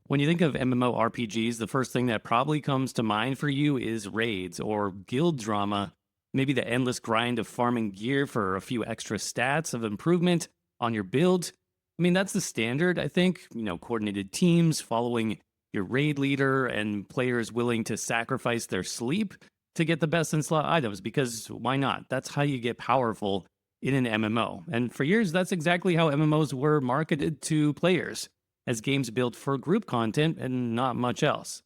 When you think of MMORPGs, the first thing that probably comes to mind for you is raids or guild drama, maybe the endless grind of farming gear for a few extra stats of improvement on your build. I mean, that's the standard, I think. Coordinated teams following your raid leader and players willing to sacrifice their sleep to get the best in slot items because why not? That's how you get powerful in an MMO. And for years, that's exactly how MMOs were marketed to players as games built for group content and not much else.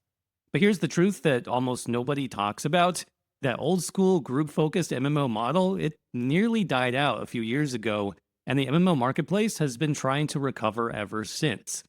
But here's the truth that almost nobody talks about. That old school group focused MMO model, it nearly died out a few years ago, and the MMO marketplace has been trying to recover ever since.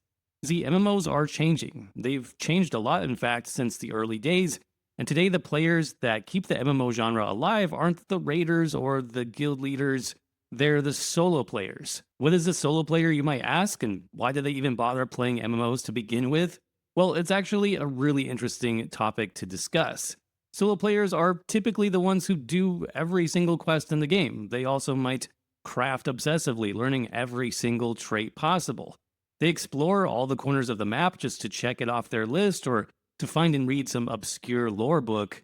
See, MMOs are changing. They've changed a lot, in fact, since the early days, and today the players that keep the MMO genre alive aren't the raiders or the guild leaders, they're the solo players. What is a solo player, you might ask, and why do they even bother playing MMOs to begin with? Well, it's actually a really interesting topic to discuss. Solo players are typically the ones who do every single quest in the game. They also might craft obsessively, learning every single trait possible. They explore all the corners of the map just to check it off their list or to find and read some obscure lore book.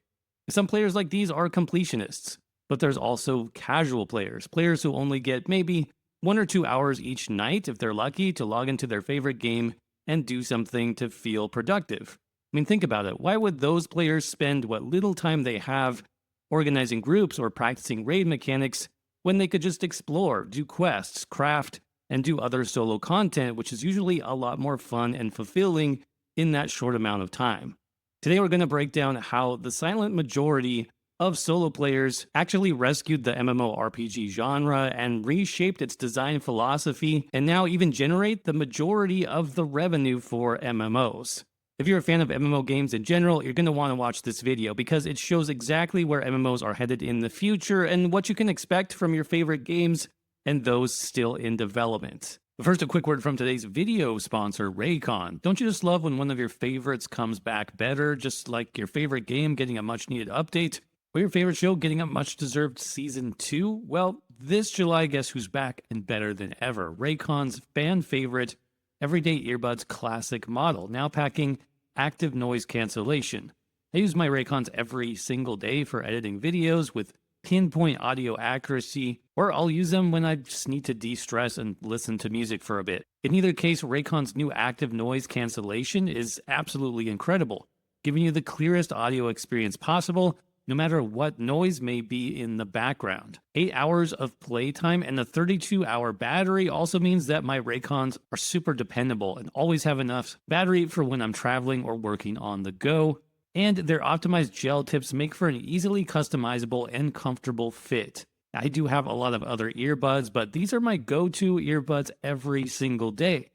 Some players like these are completionists. But there's also casual players who only get maybe 1 or 2 hours each night, if they're lucky, to log into their favorite game and do something to feel productive. I mean, think about it. Why would those players spend what little time they have organizing groups or practicing raid mechanics when they could just explore, do quests, craft, and do other solo content, which is usually a lot more fun and fulfilling in that short amount of time? Today, we're going to break down how the silent majority of solo players actually rescued the MMORPG genre and reshaped its design philosophy, and now even generate the majority of the revenue for MMOs. If you're a fan of MMO games in general, you're going to want to watch this video because it shows exactly where MMOs are headed in the future and what you can expect from your favorite games and those still in development. But first, a quick word from today's video sponsor, Raycon. Don't you just love when one of your favorites comes back better, just like your favorite game getting a much needed update? Or your favorite show getting a much-deserved Season 2? Well, this July, guess who's back and better than ever? Raycon's fan-favorite Everyday Earbuds Classic model, now packing active noise cancellation. I use my Raycons every single day for editing videos with pinpoint audio accuracy, or I'll use them when I just need to de-stress and listen to music for a bit. In either case, Raycon's new active noise cancellation is absolutely incredible, giving you the clearest audio experience possible, no matter what noise may be in the background. 8 hours of playtime and a 32-hour battery also means that my Raycons are super dependable and always have enough battery for when I'm traveling or working on the go. And their optimized gel tips make for an easily customizable and comfortable fit. I do have a lot of other earbuds, but these are my go-to earbuds every single day.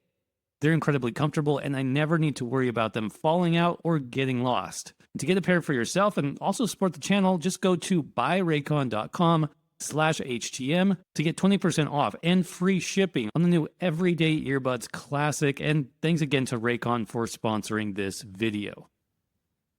They're incredibly comfortable, and I never need to worry about them falling out or getting lost. To get a pair for yourself and also support the channel, just go to buyraycon.com/HTM to get 20% off and free shipping on the new Everyday Earbuds Classic. And thanks again to Raycon for sponsoring this video.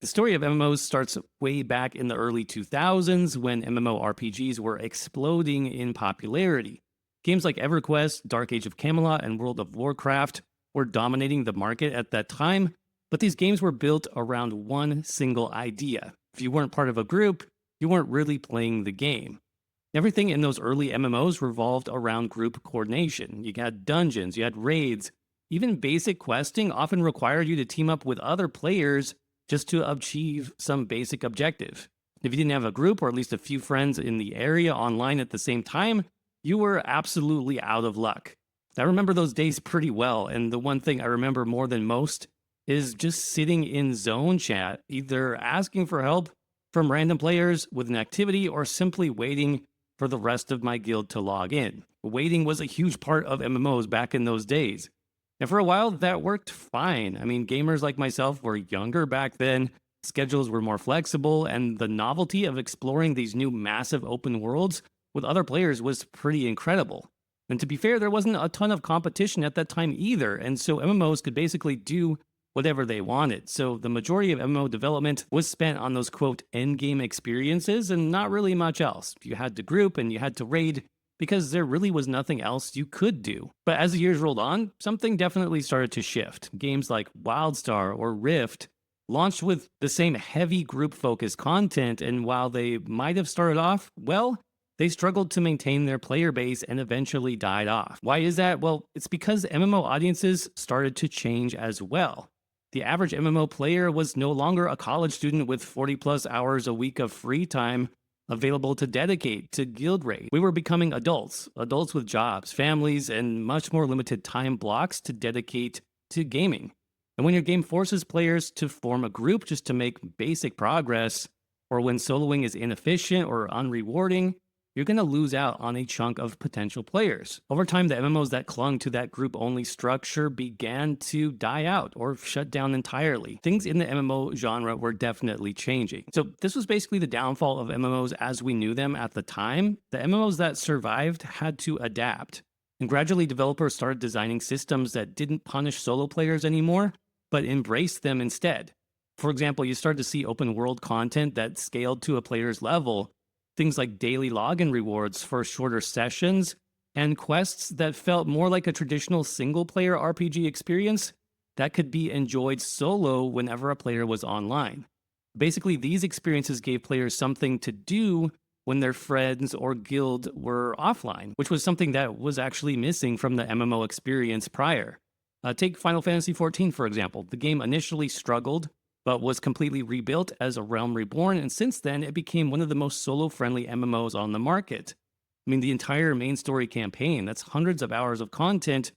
The story of MMOs starts way back in the early 2000s when MMORPGs were exploding in popularity. Games like EverQuest, Dark Age of Camelot, and World of Warcraft were dominating the market at that time, but these games were built around one single idea. If you weren't part of a group, you weren't really playing the game. Everything in those early MMOs revolved around group coordination. You had dungeons, you had raids, even basic questing often required you to team up with other players just to achieve some basic objective. If you didn't have a group or at least a few friends in the area online at the same time, you were absolutely out of luck. I remember those days pretty well, and the one thing I remember more than most is just sitting in zone chat, either asking for help from random players with an activity or simply waiting for the rest of my guild to log in. Waiting was a huge part of MMOs back in those days. And for a while, that worked fine. I mean, gamers like myself were younger back then, schedules were more flexible, and the novelty of exploring these new massive open worlds with other players was pretty incredible. And to be fair, there wasn't a ton of competition at that time either, and so MMOs could basically do whatever they wanted. So the majority of MMO development was spent on those quote endgame experiences and not really much else. You had to group and you had to raid because there really was nothing else you could do. But as the years rolled on, something definitely started to shift. Games like WildStar or Rift launched with the same heavy group focused content, and while they might have started off well, they struggled to maintain their player base and eventually died off. Why is that? Well, it's because MMO audiences started to change as well. The average MMO player was no longer a college student with 40 plus hours a week of free time available to dedicate to guild raid. We were becoming adults, adults with jobs, families, and much more limited time blocks to dedicate to gaming. And when your game forces players to form a group just to make basic progress, or when soloing is inefficient or unrewarding, you're going to lose out on a chunk of potential players. Over time, the MMOs that clung to that group-only structure began to die out or shut down entirely. Things in the MMO genre were definitely changing. So this was basically the downfall of MMOs as we knew them at the time. The MMOs that survived had to adapt. And gradually, developers started designing systems that didn't punish solo players anymore, but embraced them instead. For example, you start to see open world content that scaled to a player's level, things like daily login rewards for shorter sessions, and quests that felt more like a traditional single-player RPG experience that could be enjoyed solo whenever a player was online. Basically, these experiences gave players something to do when their friends or guild were offline, which was something that was actually missing from the MMO experience prior. Take Final Fantasy XIV, for example. The game initially struggled, but was completely rebuilt as A Realm Reborn, and since then, it became one of the most solo-friendly MMOs on the market. I mean, the entire main story campaign, that's hundreds of hours of content,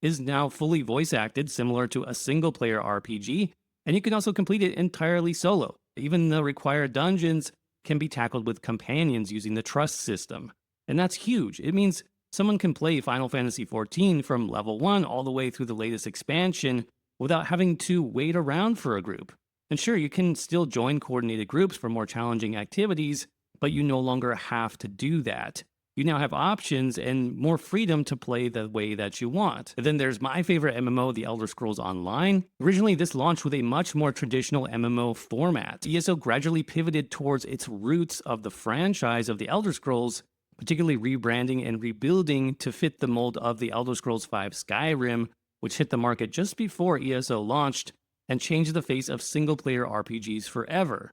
is now fully voice-acted, similar to a single-player RPG, and you can also complete it entirely solo. Even the required dungeons can be tackled with companions using the trust system. And that's huge. It means someone can play Final Fantasy XIV from level 1 all the way through the latest expansion without having to wait around for a group. And sure, you can still join coordinated groups for more challenging activities, but you no longer have to do that. You now have options and more freedom to play the way that you want. And then there's my favorite MMO, The Elder Scrolls Online. Originally, this launched with a much more traditional MMO format. ESO gradually pivoted towards its roots of the franchise of The Elder Scrolls, particularly rebranding and rebuilding to fit the mold of The Elder Scrolls V Skyrim, which hit the market just before ESO launched and changed the face of single-player RPGs forever.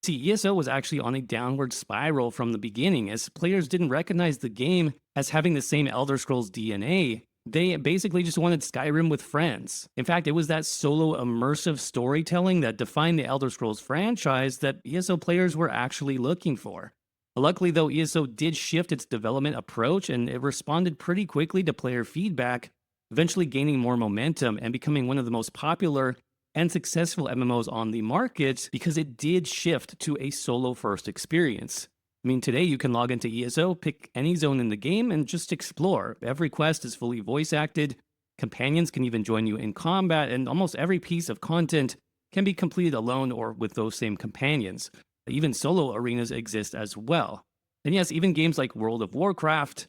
See, ESO was actually on a downward spiral from the beginning, as players didn't recognize the game as having the same Elder Scrolls DNA. They basically just wanted Skyrim with friends. In fact, it was that solo immersive storytelling that defined the Elder Scrolls franchise that ESO players were actually looking for. Luckily, though, ESO did shift its development approach, and it responded pretty quickly to player feedback, eventually gaining more momentum and becoming one of the most popular and successful MMOs on the market because it did shift to a solo-first experience. I mean, today you can log into ESO, pick any zone in the game, and just explore. Every quest is fully voice-acted, companions can even join you in combat, and almost every piece of content can be completed alone or with those same companions. Even solo arenas exist as well. And yes, even games like World of Warcraft,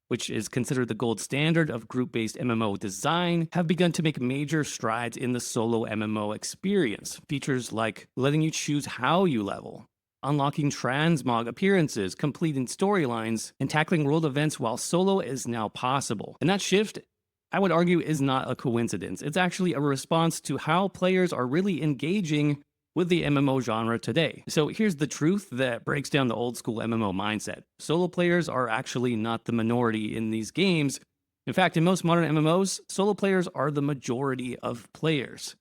which is considered the gold standard of group-based MMO design, have begun to make major strides in the solo MMO experience. Features like letting you choose how you level, unlocking transmog appearances, completing storylines, and tackling world events while solo is now possible. And that shift, I would argue, is not a coincidence. It's actually a response to how players are really engaging with the MMO genre today. So here's the truth that breaks down the old school MMO mindset. Solo players are actually not the minority in these games. In fact, in most modern MMOs, solo players are the majority of players.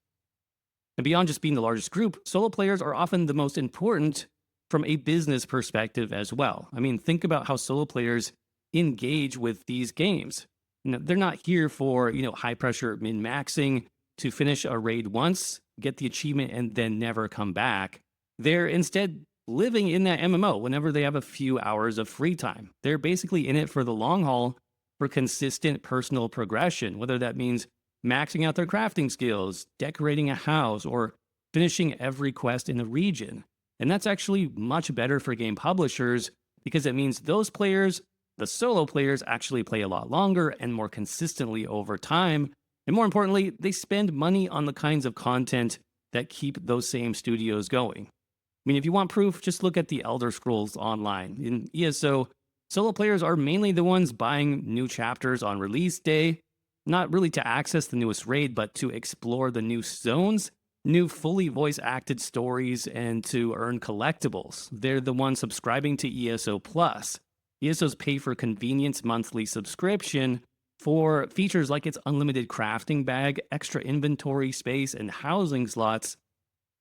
And beyond just being the largest group, solo players are often the most important from a business perspective as well. I mean, think about how solo players engage with these games. They're not here for, high pressure min-maxing to finish a raid once, get the achievement, and then never come back. They're instead living in that MMO whenever they have a few hours of free time. They're basically in it for the long haul, for consistent personal progression, whether that means maxing out their crafting skills, decorating a house, or finishing every quest in the region. And that's actually much better for game publishers because it means those players, the solo players, actually play a lot longer and more consistently over time. And more importantly, they spend money on the kinds of content that keep those same studios going. I mean, if you want proof, just look at the Elder Scrolls Online. In ESO, Solo players are mainly the ones buying new chapters on release day, not really to access the newest raid, but to explore the new zones, new fully voice acted stories, and to earn collectibles. They're the ones subscribing to ESO Plus. ESO's pay for convenience monthly subscription for features like its unlimited crafting bag, extra inventory space, and housing slots,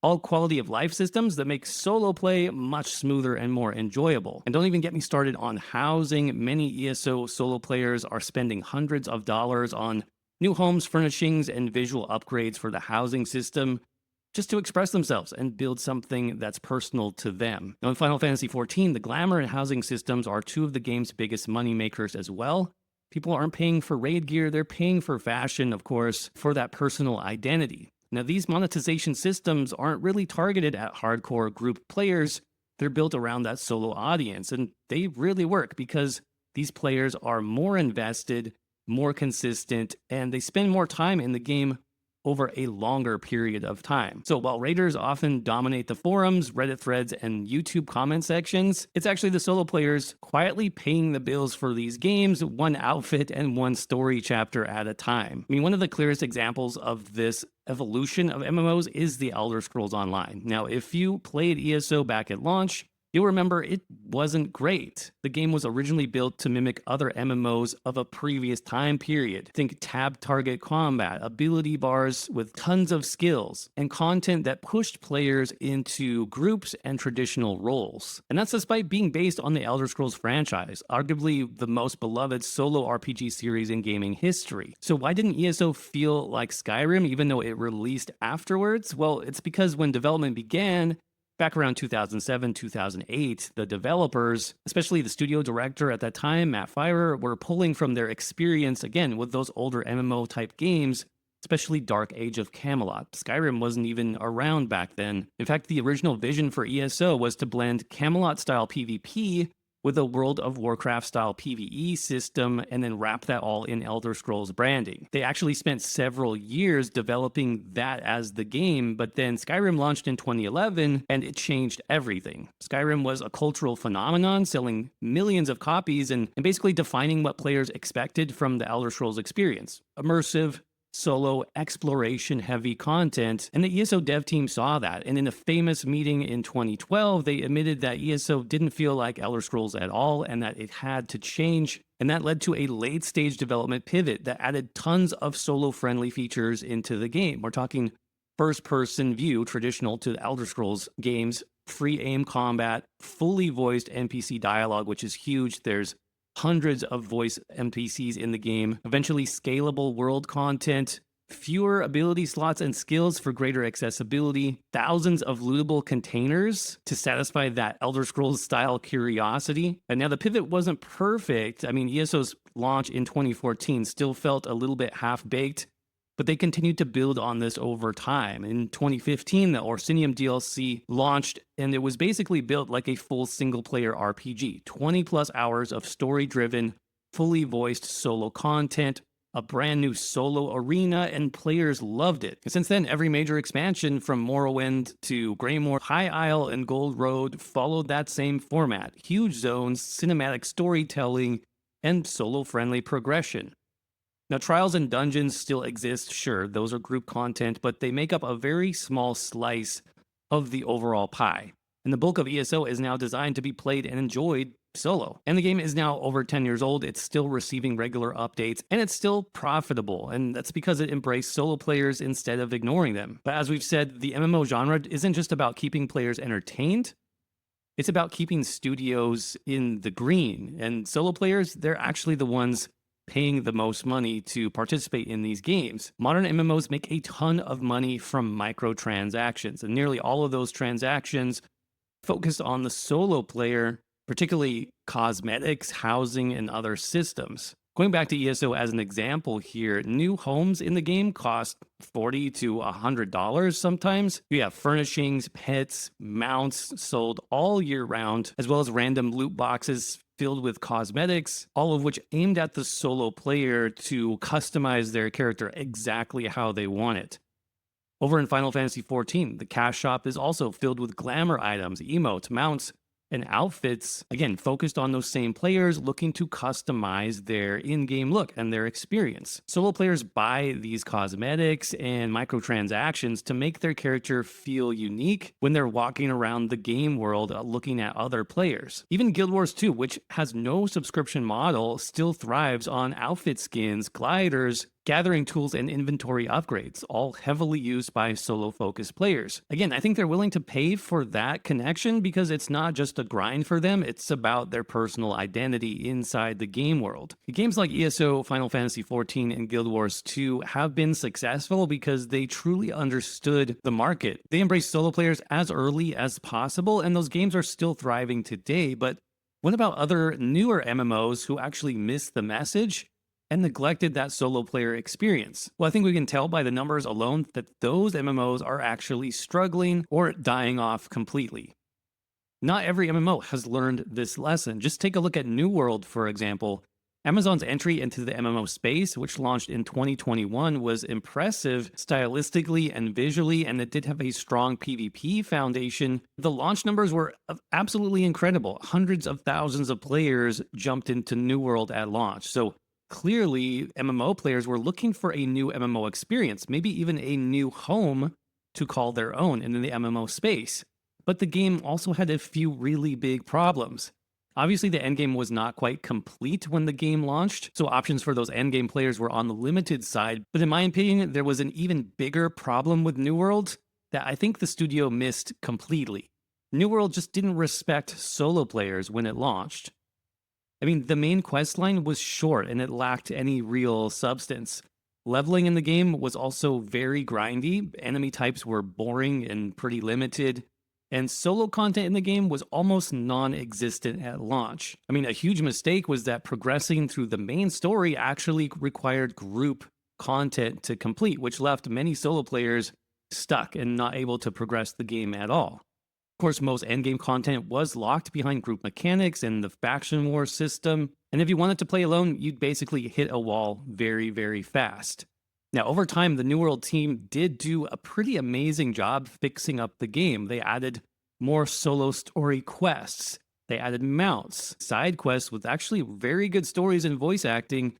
all quality of life systems that make solo play much smoother and more enjoyable. And don't even get me started on housing. Many ESO solo players are spending hundreds of dollars on new homes, furnishings, and visual upgrades for the housing system just to express themselves and build something that's personal to them. Now, in Final Fantasy XIV, the glamour and housing systems are two of the game's biggest money makers as well. People aren't paying for raid gear, they're paying for fashion, of course, for that personal identity. Now, these monetization systems aren't really targeted at hardcore group players. They're built around that solo audience, and they really work because these players are more invested, more consistent, and they spend more time in the game over a longer period of time. So while raiders often dominate the forums, Reddit threads, and YouTube comment sections, it's actually the solo players quietly paying the bills for these games, one outfit and one story chapter at a time. I mean, one of the clearest examples of this evolution of MMOs is the Elder Scrolls Online. Now, if you played ESO back at launch, you'll remember it wasn't great. The game was originally built to mimic other MMOs of a previous time period. Think tab target combat, ability bars with tons of skills, and content that pushed players into groups and traditional roles. And that's despite being based on the Elder Scrolls franchise, arguably the most beloved solo RPG series in gaming history. So why didn't ESO feel like Skyrim even though it released afterwards? Well, it's because when development began, back around 2007, 2008, the developers, especially the studio director at that time, Matt Firer, were pulling from their experience, again, with those older MMO-type games, especially Dark Age of Camelot. Skyrim wasn't even around back then. In fact, the original vision for ESO was to blend Camelot-style PvP with a World of Warcraft-style PvE system, and then wrap that all in Elder Scrolls branding. They actually spent several years developing that as the game, but then Skyrim launched in 2011, and it changed everything. Skyrim was a cultural phenomenon, selling millions of copies, and basically defining what players expected from the Elder Scrolls experience. Immersive, solo, exploration-heavy content, and the ESO dev team saw that, and in a famous meeting in 2012, they admitted that ESO didn't feel like Elder Scrolls at all, and that it had to change, and that led to a late-stage development pivot that added tons of solo-friendly features into the game. We're talking first-person view, traditional to the Elder Scrolls games, free aim combat, fully voiced NPC dialogue, which is huge. There's hundreds of voice NPCs in the game, eventually scalable world content, fewer ability slots and skills for greater accessibility, thousands of lootable containers to satisfy that Elder Scrolls style curiosity. And now the pivot wasn't perfect. I mean, ESO's launch in 2014 still felt a little bit half-baked, but they continued to build on this over time. In 2015, the Orsinium DLC launched, and it was basically built like a full single-player RPG. 20-plus hours of story-driven, fully voiced solo content, a brand new solo arena, and players loved it. And since then, every major expansion from Morrowind to Greymoor, High Isle, and Gold Road followed that same format. Huge zones, cinematic storytelling, and solo-friendly progression. Now, trials and dungeons still exist, sure, those are group content, but they make up a very small slice of the overall pie. And the bulk of ESO is now designed to be played and enjoyed solo. And the game is now over 10 years old, it's still receiving regular updates, and it's still profitable, and that's because it embraced solo players instead of ignoring them. But as we've said, the MMO genre isn't just about keeping players entertained, it's about keeping studios in the green, and solo players, they're actually the ones paying the most money to participate in these games. Modern MMOs make a ton of money from microtransactions, and nearly all of those transactions focus on the solo player, particularly cosmetics, housing, and other systems. Going back to ESO as an example here, new homes in the game cost $40 to $100 sometimes. You have furnishings, pets, mounts sold all year round, as well as random loot boxes filled with cosmetics, all of which aimed at the solo player to customize their character exactly how they want it. Over in Final Fantasy XIV, the cash shop is also filled with glamour items, emotes, mounts, And outfits, again, focused on those same players looking to customize their in game look and their experience. Solo players buy these cosmetics and microtransactions to make their character feel unique when they're walking around the game world looking at other players. Even Guild Wars 2, which has no subscription model, still thrives on outfit skins, gliders, gathering tools, and inventory upgrades, all heavily used by solo focused players. Again, I think they're willing to pay for that connection because it's not just a grind for them, it's about their personal identity inside the game world. Games like ESO, Final Fantasy XIV, and Guild Wars 2 have been successful because they truly understood the market. They embraced solo players as early as possible, and those games are still thriving today. But what about other newer MMOs who actually missed the message and neglected that solo player experience? Well, I think we can tell by the numbers alone that those MMOs are actually struggling or dying off completely. Not every MMO has learned this lesson. Just take a look at New World, for example. Amazon's entry into the MMO space, which launched in 2021, was impressive stylistically and visually, and it did have a strong PvP foundation. The launch numbers were absolutely incredible. Hundreds of thousands of players jumped into New World at launch. So clearly, MMO players were looking for a new MMO experience, maybe even a new home to call their own in the MMO space. But the game also had a few really big problems. Obviously, the endgame was not quite complete when the game launched, so options for those endgame players were on the limited side. But in my opinion, there was an even bigger problem with New World that I think the studio missed completely. New World just didn't respect solo players when it launched. I mean, the main questline was short and it lacked any real substance. Leveling in the game was also very grindy, enemy types were boring and pretty limited, and solo content in the game was almost non-existent at launch. I mean, a huge mistake was that progressing through the main story actually required group content to complete, which left many solo players stuck and not able to progress the game at all. Of course, most endgame content was locked behind group mechanics and the faction war system, and if you wanted to play alone, you'd basically hit a wall very, very fast. Now, over time, the New World team did do a pretty amazing job fixing up the game. They added more solo story quests, they added mounts, side quests with actually very good stories and voice acting,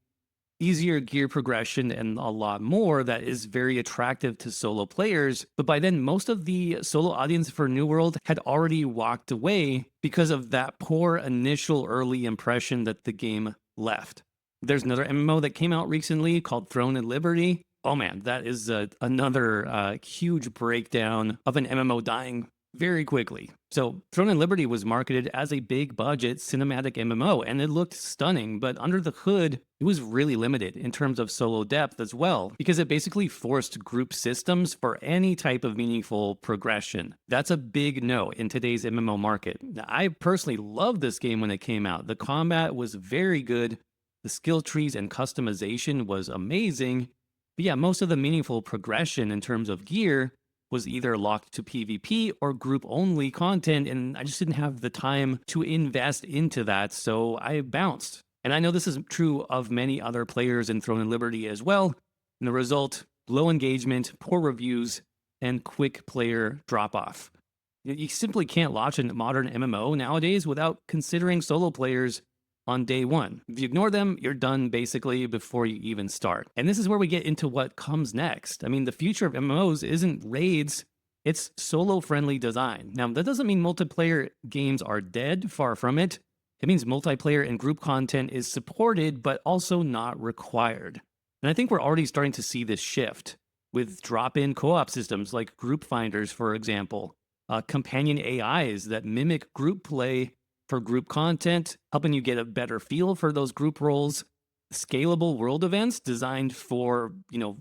easier gear progression, and a lot more that is very attractive to solo players. But by then, most of the solo audience for New World had already walked away because of that poor initial early impression that the game left. There's another MMO that came out recently called Throne and Liberty. Oh man, that is another huge breakdown of an MMO dying very quickly. So Throne and Liberty was marketed as a big budget cinematic MMO, and it looked stunning, but under the hood, it was really limited in terms of solo depth as well, because it basically forced group systems for any type of meaningful progression. That's a big no in today's MMO market. Now, I personally loved this game when it came out. The combat was very good, the skill trees and customization was amazing, but yeah, most of the meaningful progression in terms of gear was either locked to PvP or group-only content, and I just didn't have the time to invest into that, so I bounced. And I know this is true of many other players in Throne and Liberty as well, and the result, low engagement, poor reviews, and quick player drop-off. You simply can't launch a modern MMO nowadays without considering solo players on day one. If you ignore them, you're done basically before you even start. And this is where we get into what comes next. I mean, the future of MMOs isn't raids, it's solo-friendly design. Now, that doesn't mean multiplayer games are dead, far from it. It means multiplayer and group content is supported, but also not required. And I think we're already starting to see this shift with drop-in co-op systems like group finders, for example, companion AIs that mimic group play for group content, helping you get a better feel for those group roles, scalable world events designed for,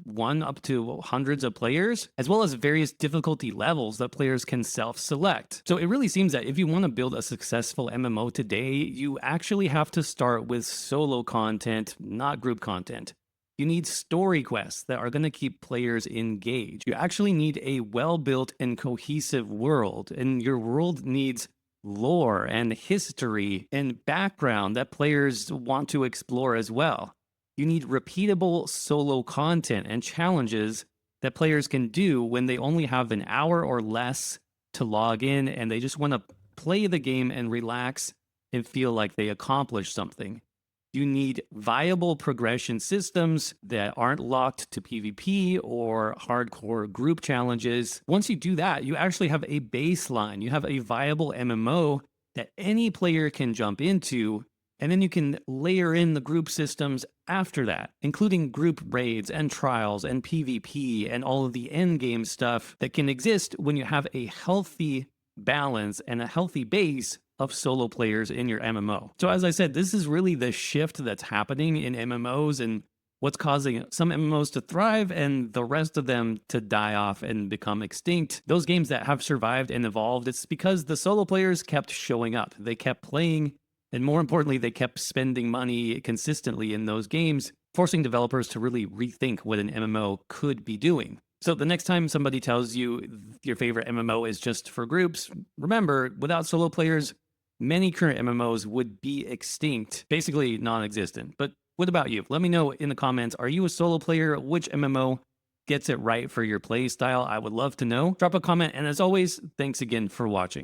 one up to hundreds of players, as well as various difficulty levels that players can self-select. So it really seems that if you want to build a successful MMO today, you actually have to start with solo content, not group content. You need story quests that are going to keep players engaged. You actually need a well-built and cohesive world, and your world needs lore and history and background that players want to explore as well. You need repeatable solo content and challenges that players can do when they only have an hour or less to log in and they just want to play the game and relax and feel like they accomplished something. You need viable progression systems that aren't locked to PvP or hardcore group challenges. Once you do that, you actually have a baseline. You have a viable MMO that any player can jump into, and then you can layer in the group systems after that, including group raids and trials and PvP and all of the end game stuff that can exist when you have a healthy balance and a healthy base of solo players in your MMO. So as I said, this is really the shift that's happening in MMOs and what's causing some MMOs to thrive and the rest of them to die off and become extinct. Those games that have survived and evolved, it's because the solo players kept showing up. They kept playing, and more importantly, they kept spending money consistently in those games, forcing developers to really rethink what an MMO could be doing. So the next time somebody tells you your favorite MMO is just for groups, remember, without solo players, many current MMOs would be extinct, basically non-existent. But what about you? Let me know in the comments. Are you a solo player? Which MMO gets it right for your play style? I would love to know. Drop a comment, and as always, thanks again for watching.